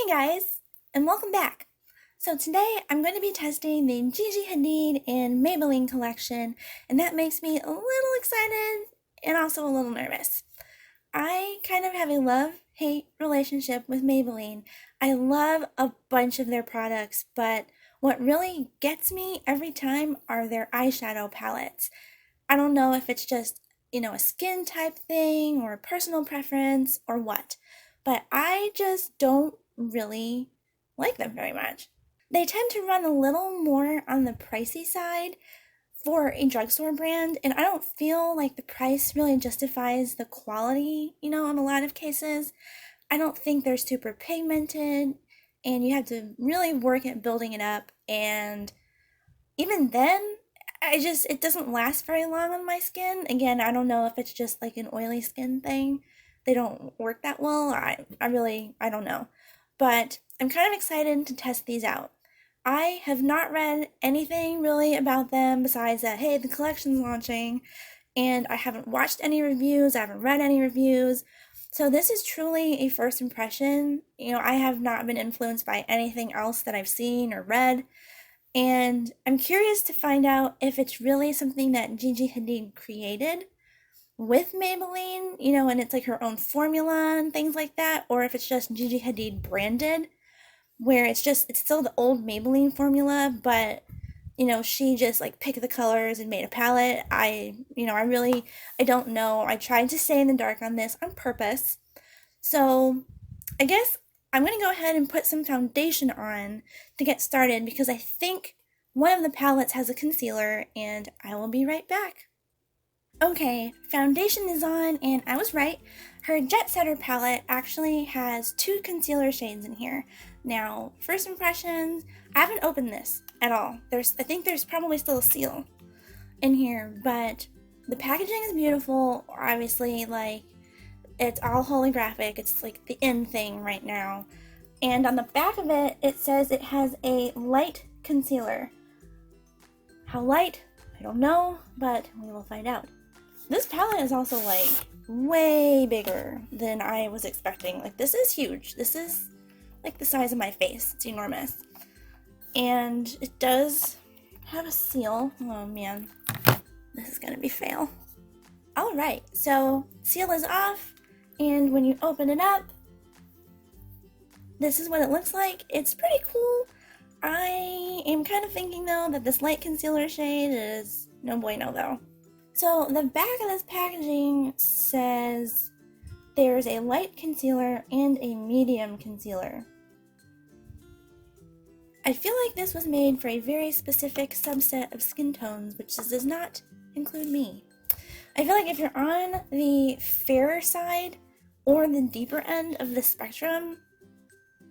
Hey guys, and welcome back. So today I'm going to be testing the Gigi Hadid and Maybelline collection, and that makes me a little excited and also a little nervous. I kind of have a love-hate relationship with Maybelline. I love a bunch of their products, but what really gets me every time are their eyeshadow palettes. I don't know if it's just, a skin type thing or a personal preference or what, but I just don't really like them very much. They tend to run a little more on the pricey side for a drugstore brand, and I don't feel like the price really justifies the quality, in a lot of cases. I don't think they're super pigmented, and you have to really work at building it up, and even then, it doesn't last very long on my skin. Again, I don't know if it's just like an oily skin thing. They don't work that well. I don't know. But I'm kind of excited to test these out. I have not read anything really about them besides that, hey, the collection's launching, and I haven't watched any reviews, I haven't read any reviews. So this is truly a first impression. I have not been influenced by anything else that I've seen or read. And I'm curious to find out if it's really something that Gigi Hadid created with Maybelline, and it's like her own formula and things like that, or if it's just Gigi Hadid branded, where it's still the old Maybelline formula, but she just like picked the colors and made a palette. I don't know. I tried to stay in the dark on this on purpose. So I guess I'm going to go ahead and put some foundation on to get started because I think one of the palettes has a concealer, and I will be right back. Okay, foundation is on, and I was right. Her Jetsetter palette actually has two concealer shades in here. Now, first impressions, I haven't opened this at all. I think there's probably still a seal in here, but the packaging is beautiful. Obviously, like, it's all holographic. It's like the in thing right now. And on the back of it, it says it has a light concealer. How light? I don't know, but we will find out. This palette is also like way bigger than I was expecting. Like, this is huge. This is like the size of my face. It's enormous. And it does have a seal. Oh man, this is gonna be fail. Alright, so seal is off, and when you open it up, this is what it looks like. It's pretty cool. I am kind of thinking though that this light concealer shade is no bueno though. So the back of this packaging says there's a light concealer and a medium concealer. I feel like this was made for a very specific subset of skin tones, which does not include me. I feel like if you're on the fairer side or the deeper end of the spectrum,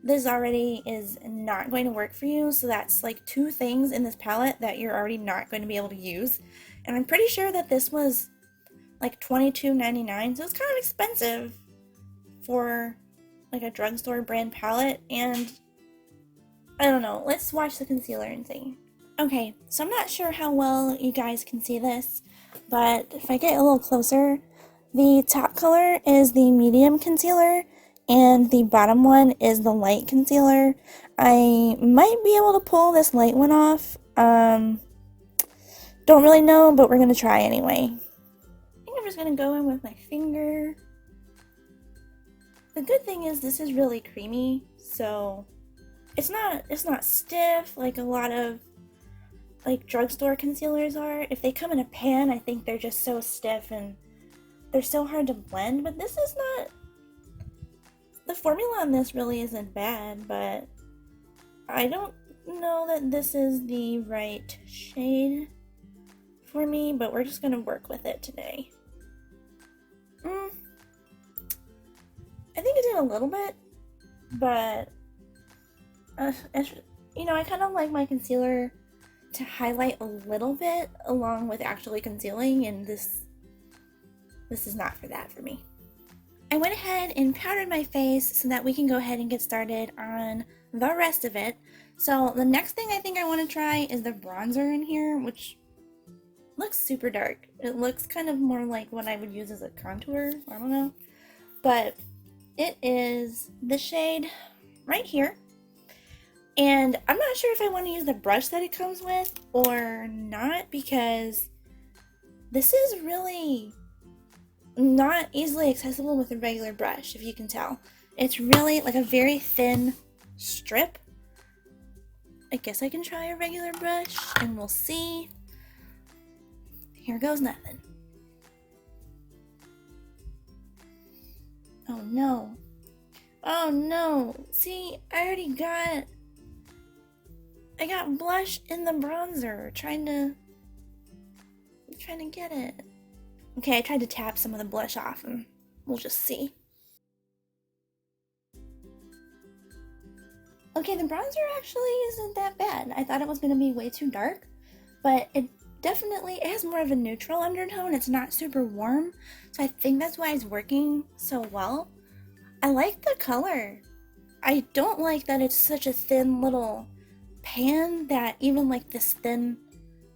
this already is not going to work for you. So that's like two things in this palette that you're already not going to be able to use. And I'm pretty sure that this was like $22.99, so it's kind of expensive for like a drugstore brand palette. And I don't know, let's watch the concealer and see. Okay, so I'm not sure how well you guys can see this, but if I get a little closer, the top color is the medium concealer and the bottom one is the light concealer. I might be able to pull this light one off. Don't really know, but we're gonna try anyway. I think I'm just gonna go in with my finger. The good thing is this is really creamy, so it's not stiff like a lot of like drugstore concealers are. If they come in a pan, I think they're just so stiff and they're so hard to blend, but this is not. The formula on this really isn't bad, but I don't know that this is the right shade for me, but we're just gonna work with it today. I think I did a little bit, but I kind of like my concealer to highlight a little bit along with actually concealing, and this is not for that for me. I went ahead and powdered my face so that we can go ahead and get started on the rest of it. So the next thing I think I want to try is the bronzer in here, which looks super dark. It looks kind of more like what I would use as a contour. I don't know. But it is the shade right here. And I'm not sure if I want to use the brush that it comes with or not, because this is really not easily accessible with a regular brush, if you can tell. It's really like a very thin strip. I guess I can try a regular brush and we'll see. Here goes nothing. Oh no. Oh no. See, I got blush in the bronzer trying to get it. Okay, I tried to tap some of the blush off and we'll just see. Okay, the bronzer actually isn't that bad. I thought it was going to be way too dark, but it has more of a neutral undertone. It's not super warm, so I think that's why it's working so well. I like the color. I don't like that it's such a thin little pan that even like this thin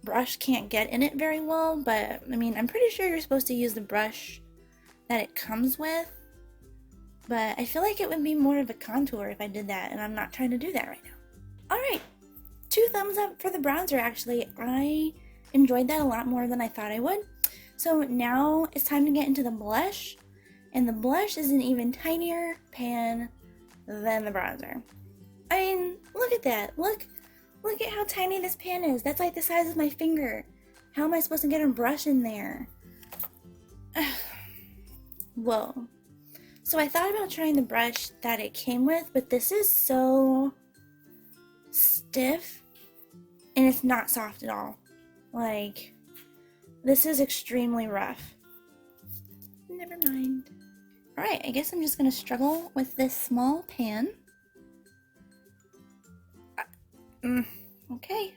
brush can't get in it very well, but I mean, I'm pretty sure you're supposed to use the brush that it comes with. But I feel like it would be more of a contour if I did that, and I'm not trying to do that right now. Alright, 2 thumbs up for the bronzer actually. I enjoyed that a lot more than I thought I would. So now it's time to get into the blush, and the blush is an even tinier pan than the bronzer. I mean, look at that. Look at how tiny this pan is. That's like the size of my finger. How am I supposed to get a brush in there? Whoa. So I thought about trying the brush that it came with, but this is so stiff and it's not soft at all. Like, this is extremely rough. Never mind. Alright, I guess I'm just gonna struggle with this small pan. Okay.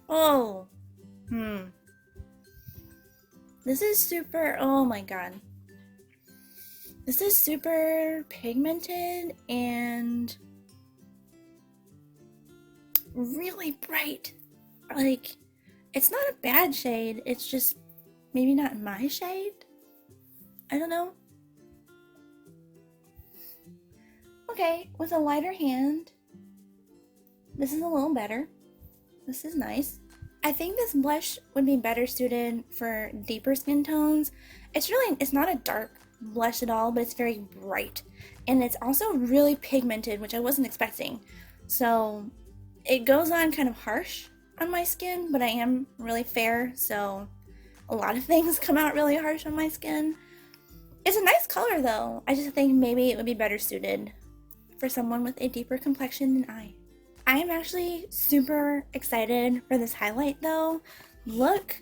Oh. This is super, oh my god. This is super pigmented and really bright. Like, it's not a bad shade, it's just maybe not my shade? I don't know. Okay, with a lighter hand, this is a little better. This is nice. I think this blush would be better suited for deeper skin tones. It's not a dark blush at all, but it's very bright. And it's also really pigmented, which I wasn't expecting. So it goes on kind of harsh on my skin, but I am really fair, so a lot of things come out really harsh on my skin. It's a nice color though. I just think maybe it would be better suited for someone with a deeper complexion than I. I am actually super excited for this highlight though. Look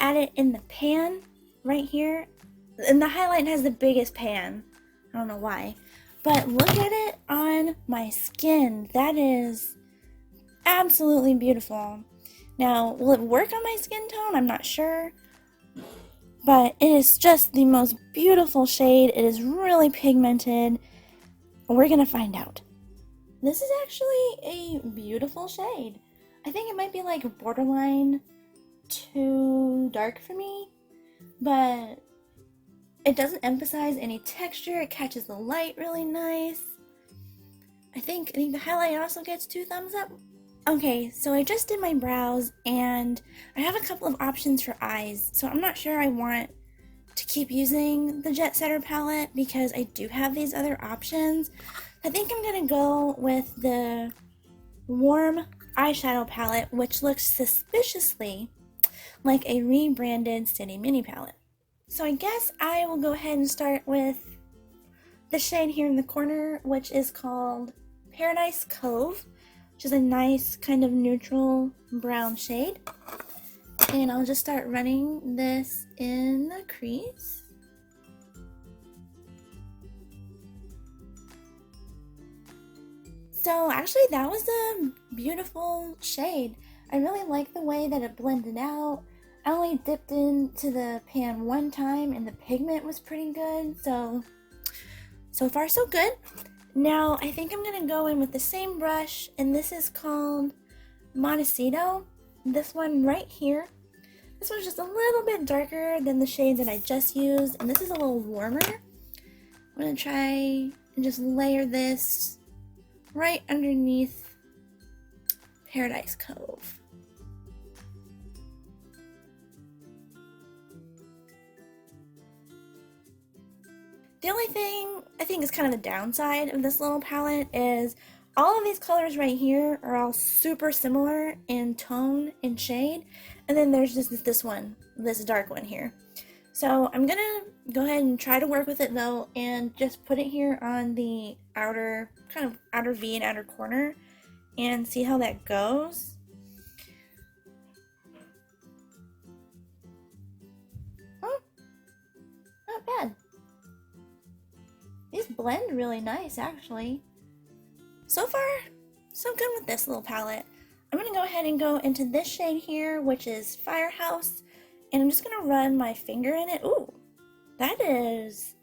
at it in the pan right here. And the highlight has the biggest pan. I don't know why. But look at it on my skin. That is absolutely beautiful. Now, will it work on my skin tone? I'm not sure. But it is just the most beautiful shade. It is really pigmented. We're gonna find out. This is actually a beautiful shade. I think it might be like borderline too dark for me, but it doesn't emphasize any texture. It catches the light really nice. I think the highlight also gets 2 thumbs up. Okay, so I just did my brows and I have a couple of options for eyes, so I'm not sure I want to keep using the Jetsetter palette because I do have these other options. I think I'm gonna go with the warm eyeshadow palette, which looks suspiciously like a rebranded City Mini palette. So I guess I will go ahead and start with the shade here in the corner, which is called Paradise Cove, which is a nice kind of neutral brown shade. And I'll just start running this in the crease. So actually that was a beautiful shade. I really like the way that it blended out. I only dipped into the pan one time and the pigment was pretty good. So far so good. Now I think I'm going to go in with the same brush, and this is called Montecito. This one right here. This one's just a little bit darker than the shade that I just used, and this is a little warmer. I'm going to try and just layer this right underneath Paradise Cove. The only thing I think is kind of the downside of this little palette is all of these colors right here are all super similar in tone and shade, and then there's just this one, this dark one here. So I'm gonna go ahead and try to work with it though, and just put it here on the outer, kind of outer V and outer corner, and see how that goes. Oh, not bad. These blend really nice, actually. So far, so good with this little palette. I'm going to go ahead and go into this shade here, which is Firehouse, and I'm just going to run my finger in it. Ooh, that is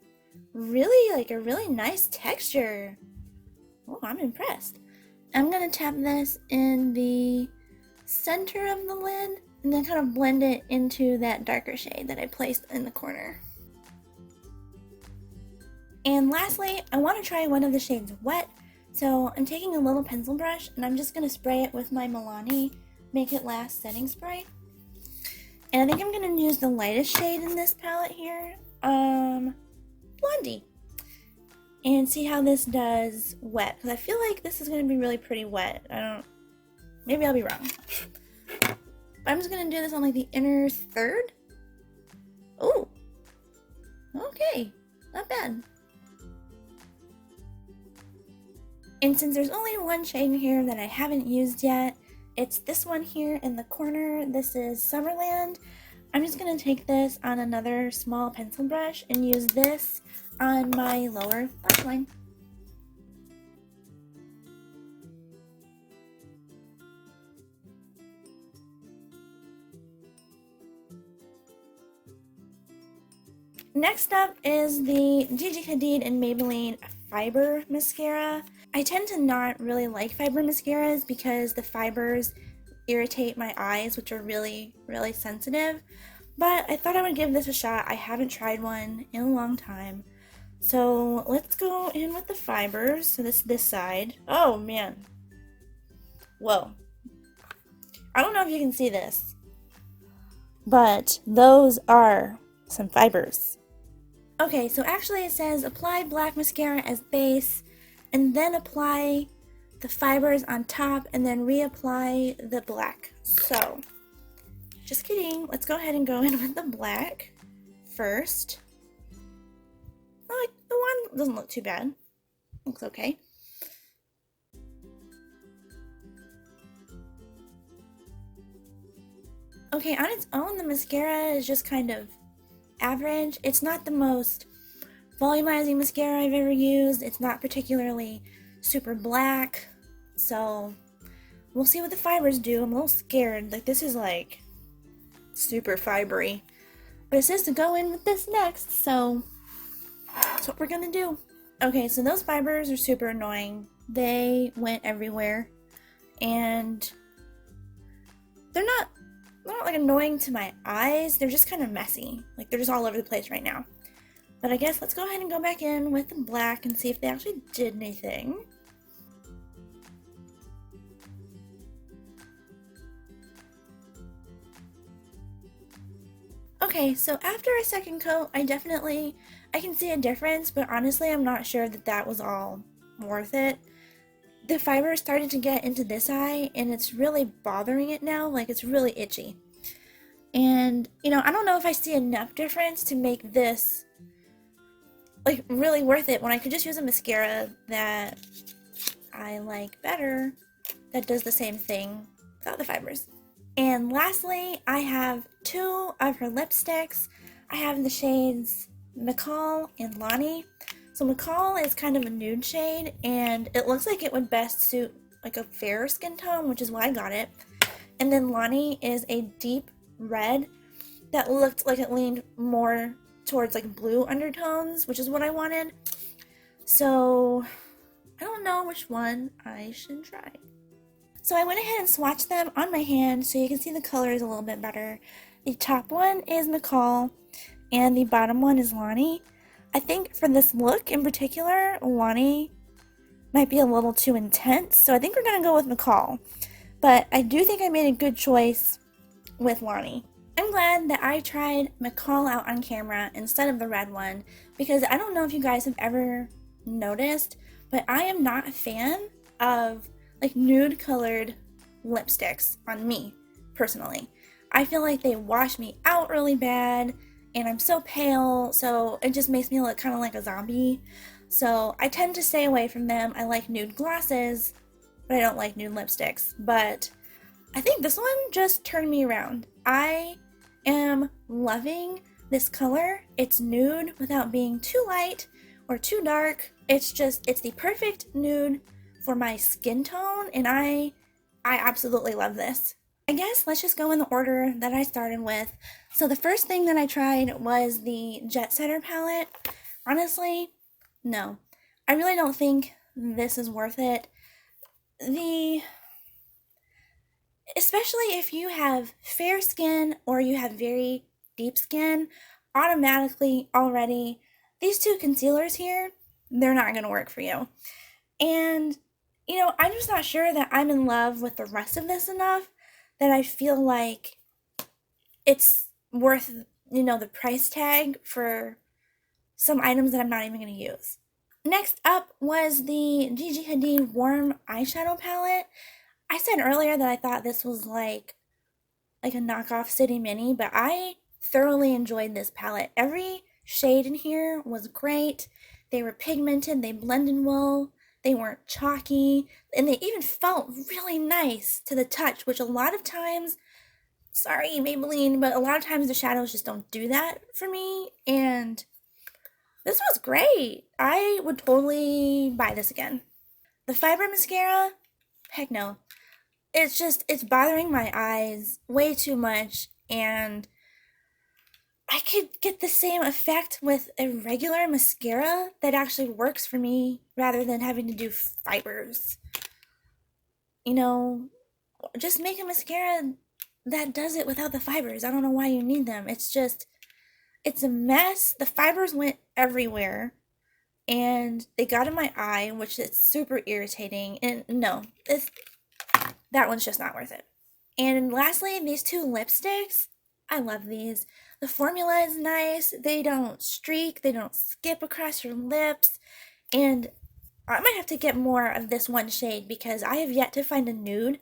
really like a really nice texture. Oh, I'm impressed. I'm going to tap this in the center of the lid, and then kind of blend it into that darker shade that I placed in the corner. And lastly, I want to try one of the shades Wet, so I'm taking a little pencil brush and I'm just going to spray it with my Maybelline Make It Last setting spray. And I think I'm going to use the lightest shade in this palette here, Blondie, and see how this does wet, because I feel like this is going to be really pretty wet. Maybe I'll be wrong. But I'm just going to do this on like the inner third. Oh, okay, not bad. And since there's only one shade in here that I haven't used yet, it's this one here in the corner. This is Summerland. I'm just going to take this on another small pencil brush and use this on my lower lash line. Next up is the Gigi Hadid and Maybelline Fiber Mascara. I tend to not really like fiber mascaras because the fibers irritate my eyes, which are really, really sensitive. But I thought I would give this a shot. I haven't tried one in a long time. So let's go in with the fibers. So this side. Oh man. Whoa. I don't know if you can see this, but those are some fibers. Okay, so actually it says apply black mascara as base, and then apply the fibers on top, and then reapply the black. So, just kidding. Let's go ahead and go in with the black first. Oh, the one doesn't look too bad. Looks okay. Okay, on its own, the mascara is just kind of average. It's not the most volumizing mascara I've ever used. It's not particularly super black, so we'll see what the fibers do. I'm a little scared. Like, this is like super fibery, but it says to go in with this next, so that's what we're gonna do. Okay, so those fibers are super annoying. They went everywhere, and they're not like annoying to my eyes. They're just kind of messy. Like, they're just all over the place right now. But I guess let's go ahead and go back in with the black and see if they actually did anything. Okay, so after a second coat, I can see a difference, but honestly, I'm not sure that that was all worth it. The fiber started to get into this eye, and it's really bothering it now. Like, it's really itchy. And, you know, I don't know if I see enough difference to make this like really worth it when I could just use a mascara that I like better that does the same thing without the fibers. And lastly, I have two of her lipsticks. I have the shades McCall and Lonnie. So McCall is kind of a nude shade, and it looks like it would best suit like a fairer skin tone, which is why I got it. And then Lonnie is a deep red that looked like it leaned more towards like blue undertones, which is what I wanted. So I don't know which one I should try. So I went ahead and swatched them on my hand so you can see the colors a little bit better. The top one is McCall and the bottom one is Lonnie. I think for this look in particular, Lonnie might be a little too intense, so I think we're going to go with McCall. But I do think I made a good choice with Lonnie. I'm glad that I tried McCall out on camera instead of the red one, because I don't know if you guys have ever noticed, but I am not a fan of like nude colored lipsticks on me, personally. I feel like they wash me out really bad, and I'm so pale, so it just makes me look kind of like a zombie. So I tend to stay away from them. I like nude glosses, but I don't like nude lipsticks. But I think this one just turned me around. I am loving this color. It's nude without being too light or too dark. It's the perfect nude for my skin tone, and I absolutely love this. I guess let's just go in the order that I started with. So the first thing that I tried was the Jetsetter palette. Honestly, no. I really don't think this is worth it. Especially if you have fair skin or you have very deep skin, automatically already, these two concealers here, they're not going to work for you. And, I'm just not sure that I'm in love with the rest of this enough that I feel like it's worth, the price tag for some items that I'm not even going to use. Next up was the Gigi Hadid Warm Eyeshadow Palette. I said earlier that I thought this was like a knockoff City Mini, but I thoroughly enjoyed this palette. Every shade in here was great. They were pigmented, they blended well, they weren't chalky, and they even felt really nice to the touch, which a lot of times, sorry Maybelline, but a lot of times the shadows just don't do that for me, and this was great. I would totally buy this again. The Fiber Mascara, heck no. It's bothering my eyes way too much, and I could get the same effect with a regular mascara that actually works for me rather than having to do fibers. Just make a mascara that does it without the fibers. I don't know why you need them. It's a mess. The fibers went everywhere, and they got in my eye, which is super irritating. And no, that one's just not worth it. And lastly, these two lipsticks. I love these. The formula is nice. They don't streak. They don't skip across your lips. And I might have to get more of this one shade because I have yet to find a nude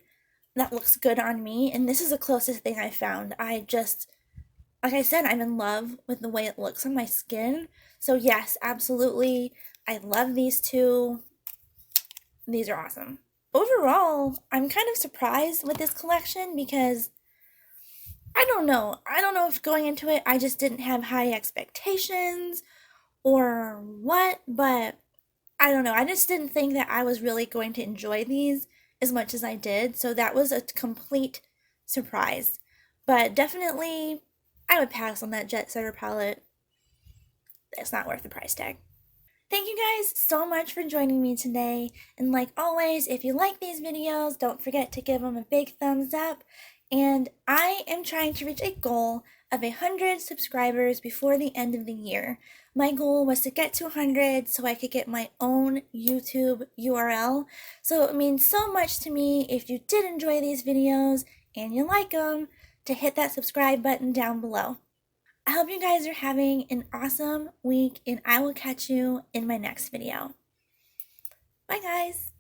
that looks good on me. And this is the closest thing I found. Like I said, I'm in love with the way it looks on my skin. So yes, absolutely. I love these two. These are awesome. Overall, I'm kind of surprised with this collection because I don't know. I don't know if going into it I just didn't have high expectations or what, but I don't know. I just didn't think that I was really going to enjoy these as much as I did, so that was a complete surprise. But definitely, I would pass on that Jetsetter palette. It's not worth the price tag. Thank you guys so much for joining me today. And like always, if you like these videos, don't forget to give them a big thumbs up. And I am trying to reach a goal of 100 subscribers before the end of the year. My goal was to get to 100 so I could get my own YouTube URL. So it means so much to me if you did enjoy these videos and you like them to hit that subscribe button down below. I hope you guys are having an awesome week, and I will catch you in my next video. Bye, guys.